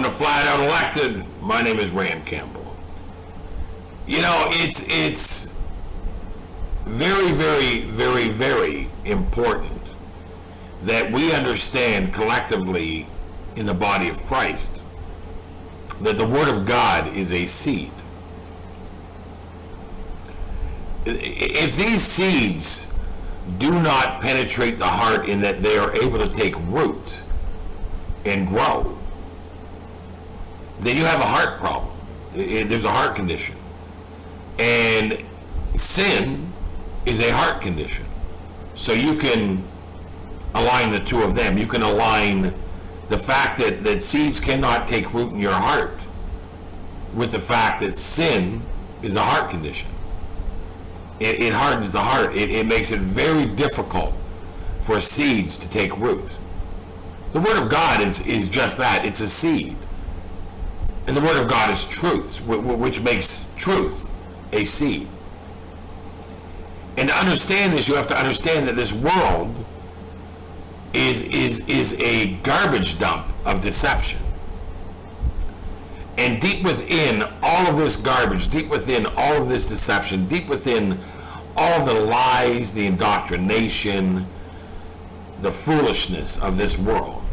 welcome to Flat Out Elected. My name is Rand Campbell. You know, it's very, very, very, very important that we understand collectively in the body of Christ that the Word of God is a seed. If these seeds do not penetrate the heart in that they are able to take root and grow, then you have a heart problem. There's a heart condition. And sin is a heart condition. So you can align the two of them. You can align the fact that seeds cannot take root in your heart with the fact that sin is a heart condition. It hardens the heart. It makes it very difficult for seeds to take root. The Word of God is just that. It's a seed. And the Word of God is truth, which makes truth a seed. And to understand this, you have to understand that this world is a garbage dump of deception. And deep within all of this garbage, deep within all of this deception, deep within all of the lies, the indoctrination, the foolishness of this world,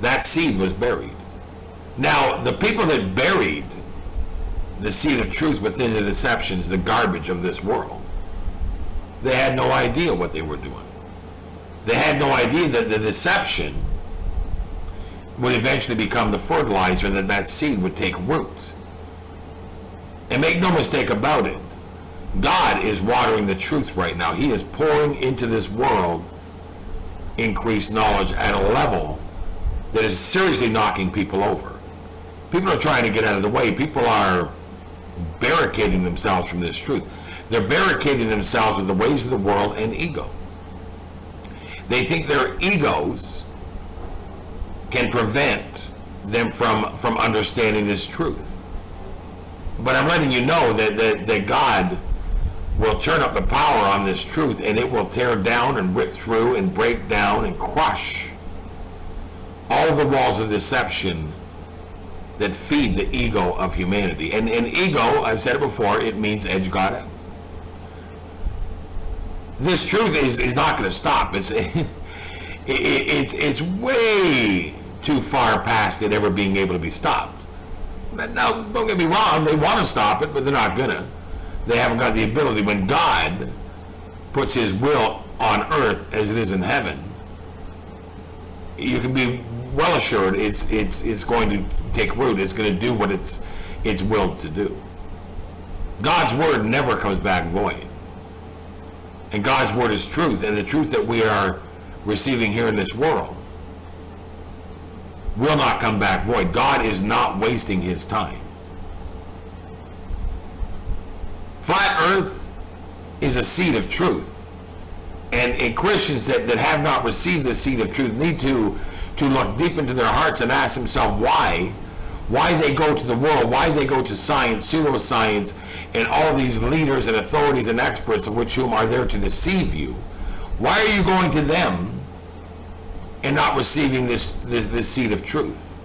that seed was buried. Now, the people that buried the seed of truth within the deceptions, the garbage of this world, they had no idea what they were doing. They had no idea that the deception would eventually become the fertilizer, and that seed would take root. And make no mistake about it, God is watering the truth right now. He is pouring into this world increased knowledge at a level that is seriously knocking people over. People are trying to get out of the way. People are barricading themselves from this truth. They're barricading themselves with the ways of the world and ego. They think their egos can prevent them from understanding this truth. But I'm letting you know that God will turn up the power on this truth, and it will tear down and rip through and break down and crush all of the walls of deception that feed the ego of humanity. And ego, I've said it before, it means edge God out. This truth is not going to stop. It's way too far past it ever being able to be stopped. Now, don't get me wrong, they want to stop it, but they're not gonna. They haven't got the ability. When God puts His will on earth as it is in heaven, you can be well assured it's going to take root. It's going to do what it's willed to do. God's word never comes back void. And God's word is truth, and the truth that we are receiving here in this world will not come back void. God is not wasting His time. Flat Earth is a seed of truth. And Christians that have not received the seed of truth need to look deep into their hearts and ask themselves why they go to the world, why they go to science, pseudoscience, and all these leaders and authorities and experts, of which whom are there to deceive you. Why are you going to them and not receiving this seed of truth?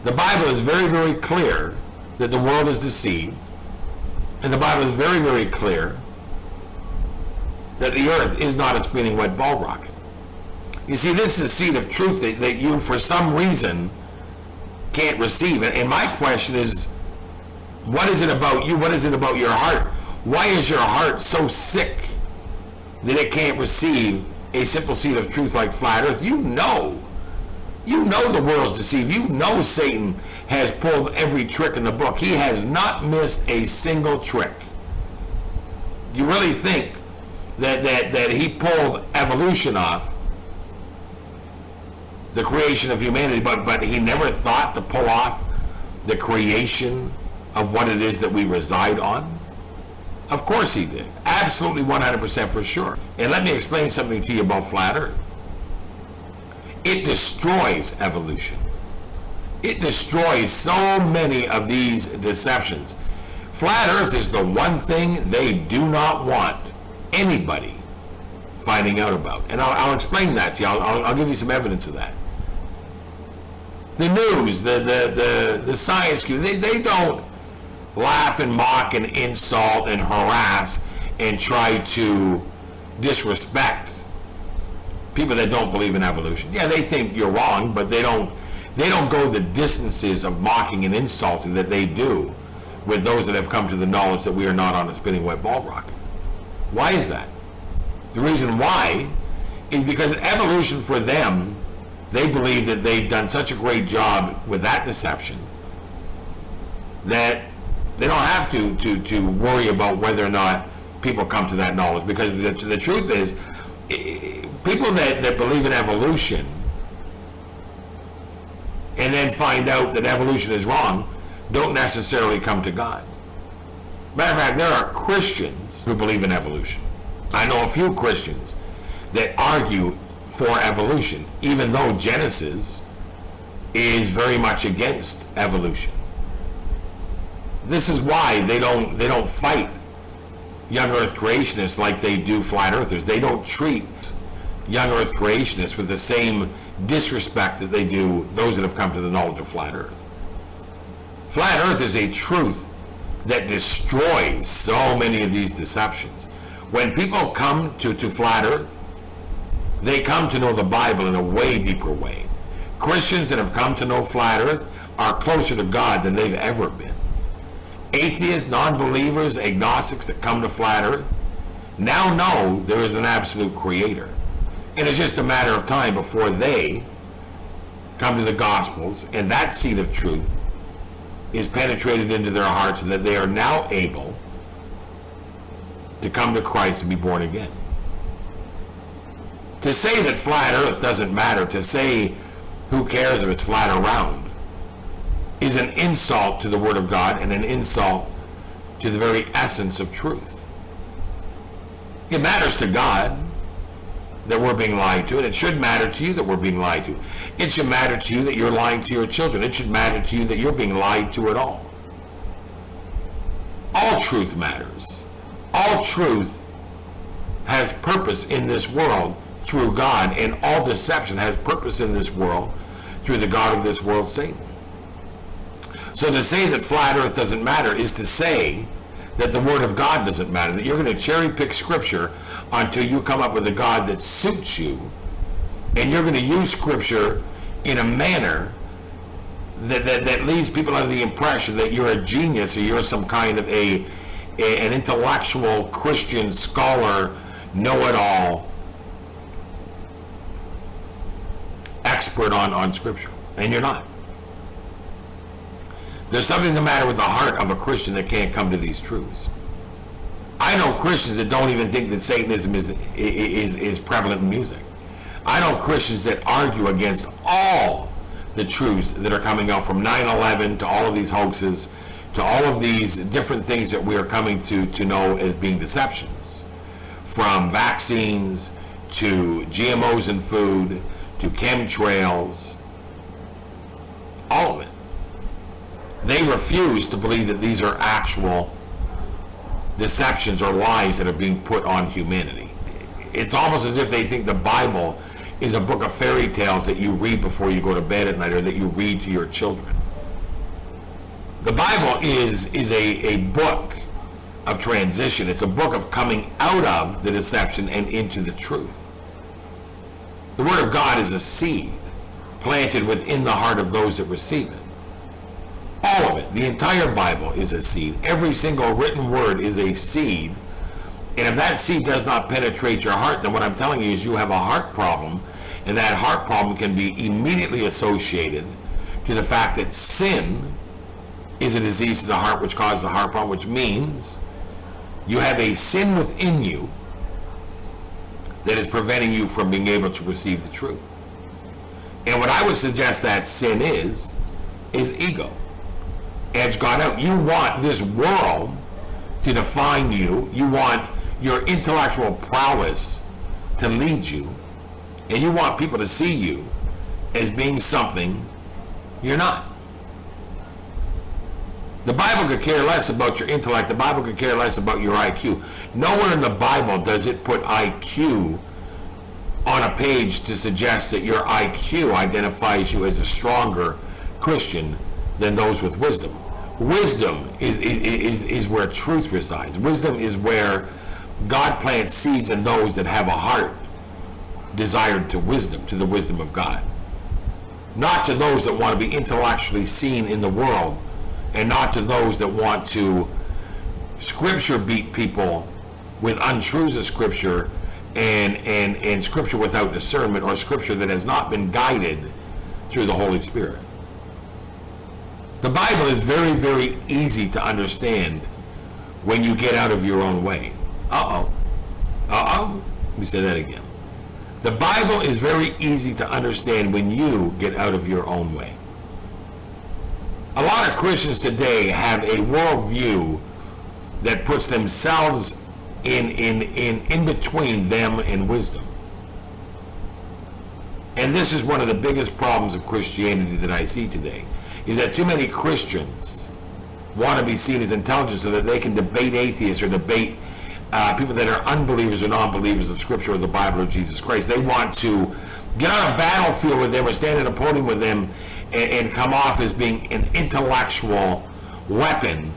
The Bible is very, very clear that the world is deceived, and the Bible is very, very clear that the earth is not a spinning wet ball rocket. You see, this is a seed of truth that you, for some reason, can't receive. And my question is, what is it about you? What is it about your heart? Why is your heart so sick that it can't receive a simple seed of truth like flat earth? You know the world's deceived. You know Satan has pulled every trick in the book. He has not missed a single trick. You really think that he pulled evolution off, the creation of humanity, but he never thought to pull off the creation of what it is that we reside on? Of course he did. Absolutely 100% for sure. And let me explain something to you about flat earth. It destroys evolution. It destroys so many of these deceptions. Flat earth is the one thing they do not want anybody finding out about. And I'll explain that to you. I'll give you some evidence of that. The news, the science community, they don't laugh and mock and insult and harass and try to disrespect people that don't believe in evolution. Yeah, they think you're wrong, but they don't go the distances of mocking and insulting that they do with those that have come to the knowledge that we are not on a spinning wet ball rocket. Why is that? The reason why is because evolution for them, they believe that they've done such a great job with that deception that they don't have to worry about whether or not people come to that knowledge. Because the truth is, people that believe in evolution and then find out that evolution is wrong don't necessarily come to God. Matter of fact, there are Christians who believe in evolution. I know a few Christians that argue for evolution, even though Genesis is very much against evolution. This is why they don't fight young earth creationists like they do flat earthers. They don't treat young earth creationists with the same disrespect that they do those that have come to the knowledge of flat earth. Flat earth is a truth that destroys so many of these deceptions. When people come to flat earth, they come to know the Bible in a way deeper way. Christians that have come to know flat earth are closer to God than they've ever been. Atheists, non-believers, agnostics that come to flat earth now know there is an absolute creator. And it's just a matter of time before they come to the Gospels and that seed of truth is penetrated into their hearts and that they are now able to come to Christ and be born again. To say that flat earth doesn't matter, to say who cares if it's flat or round, is an insult to the Word of God and an insult to the very essence of truth. It matters to God that we're being lied to, and it should matter to you that we're being lied to. It should matter to you that you're lying to your children. It should matter to you that you're being lied to at all. All truth matters. All truth has purpose in this world through God, and all deception has purpose in this world through the God of this world, Satan. So to say that flat earth doesn't matter is to say that the Word of God doesn't matter, that you're going to cherry pick Scripture until you come up with a God that suits you, and you're going to use Scripture in a manner that leaves people under the impression that you're a genius or you're some kind of an intellectual Christian scholar, know-it-all, expert on Scripture, and you're not. There's something the matter with the heart of a Christian that can't come to these truths. I know Christians that don't even think that Satanism is prevalent in music. I know Christians that argue against all the truths that are coming out, from 9/11 to all of these hoaxes, to all of these different things that we are coming to know as being deceptions. From vaccines to GMOs in food to chemtrails, all of it. They refuse to believe that these are actual deceptions or lies that are being put on humanity. It's almost as if they think the Bible is a book of fairy tales that you read before you go to bed at night, or that you read to your children. The Bible is a book of transition. It's a book of coming out of the deception and into the truth. The Word of God is a seed planted within the heart of those that receive it. All of it. The entire Bible is a seed. Every single written word is a seed. And if that seed does not penetrate your heart, then what I'm telling you is you have a heart problem. And that heart problem can be immediately associated to the fact that sin is a disease of the heart which causes the heart problem, which means you have a sin within you that is preventing you from being able to receive the truth. And what I would suggest that sin is ego. Edge God out. You want this world to define you. You want your intellectual prowess to lead you. And you want people to see you as being something you're not. The Bible could care less about your intellect. The Bible could care less about your IQ. Nowhere in the Bible does it put IQ on a page to suggest that your IQ identifies you as a stronger Christian than those with wisdom. Wisdom is where truth resides. Wisdom is where God plants seeds in those that have a heart desired to wisdom, to the wisdom of God. Not to those that want to be intellectually seen in the world, and not to those that want to scripture beat people with untruths of scripture and scripture without discernment, or scripture that has not been guided through the Holy Spirit. The Bible is very, very easy to understand when you get out of your own way. Let me say that again. The Bible is very easy to understand when you get out of your own way. A lot of Christians today have a worldview that puts themselves in between them and wisdom. And this is one of the biggest problems of Christianity that I see today, is that too many Christians want to be seen as intelligent so that they can debate atheists or debate people that are unbelievers or non-believers of Scripture or the Bible or Jesus Christ. They want to get on a battlefield with them or stand at a podium with them and come off as being an intellectual weapon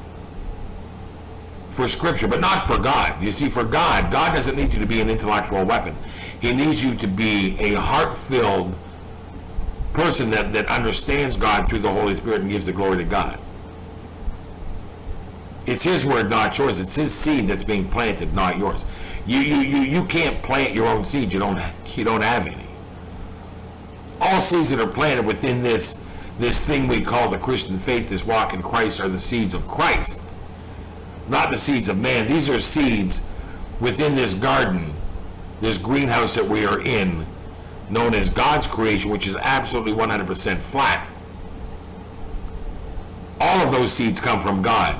for Scripture, but not for God. You see, for God doesn't need you to be an intellectual weapon. He needs you to be a heart-filled person that understands God through the Holy Spirit and gives the glory to God. It's His word, not yours. It's His seed that's being planted, not yours. You can't plant your own seed. You don't have any. All seeds that are planted within this thing we call the Christian faith, this walk in Christ, are the seeds of Christ, not the seeds of man. These are seeds within this garden, this greenhouse that we are in, known as God's creation, which is absolutely 100% flat. All of those seeds come from God.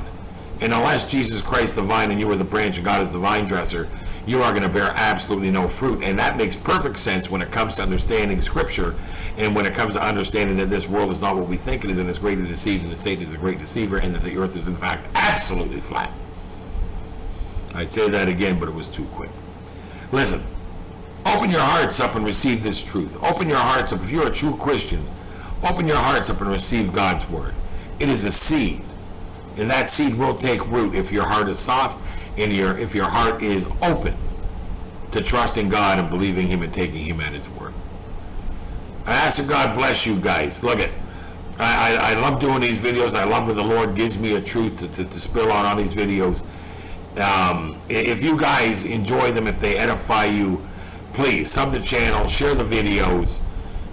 And unless Jesus Christ the vine and you are the branch and God is the vine dresser, you are going to bear absolutely no fruit. And that makes perfect sense when it comes to understanding Scripture, and when it comes to understanding that this world is not what we think it is, and is greatly deceived, and that Satan is the great deceiver, and that the earth is in fact absolutely flat. I'd say that again, but it was too quick. Listen, open your hearts up and receive this truth. Open your hearts up. If you're a true Christian, open your hearts up and receive God's word. It is a seed. And that seed will take root if your heart is soft and if your heart is open to trusting God and believing Him and taking Him at His word. I ask that God bless you guys. Look at, I love doing these videos. I love when the Lord gives me a truth to spill out on these videos. If you guys enjoy them, if they edify you, please sub the channel, share the videos,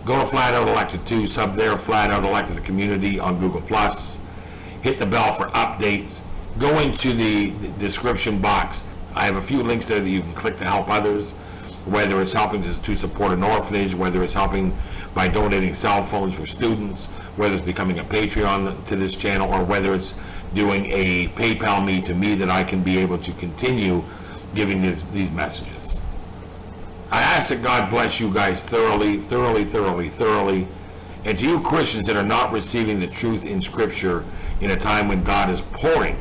go to Flat Out Elected 2, sub there, Flat Out Elected the community on Google+. Hit the bell for updates. Go into the description box. I have a few links there that you can click to help others, whether it's helping to support an orphanage, whether it's helping by donating cell phones for students, whether it's becoming a Patreon to this channel, or whether it's doing a PayPal me to me that I can be able to continue giving these messages. I ask that God bless you guys thoroughly, thoroughly, thoroughly, thoroughly. And to you Christians that are not receiving the truth in Scripture in a time when God is pouring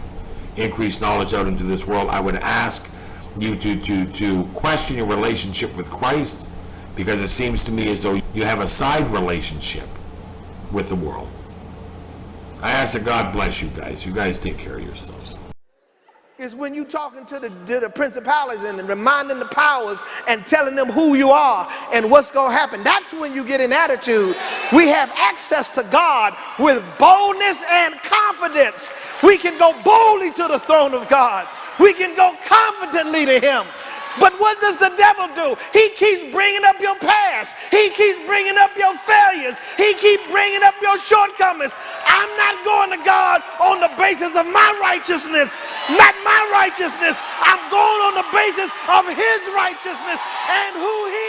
increased knowledge out into this world, I would ask you to question your relationship with Christ, because it seems to me as though you have a side relationship with the world. I ask that God bless you guys. You guys take care of yourselves. Is when you talking to the principalities and reminding the powers and telling them who you are and what's going to happen. That's when you get an attitude. We have access to God with boldness and confidence. We can go boldly to the throne of God. We can go confidently to Him. But what does the devil do? He keeps bringing up your past. He keeps bringing up your failures. He keeps bringing up your shortcomings. I'm not going to God on the basis of my righteousness, not my righteousness. I'm going on the basis of His righteousness and who He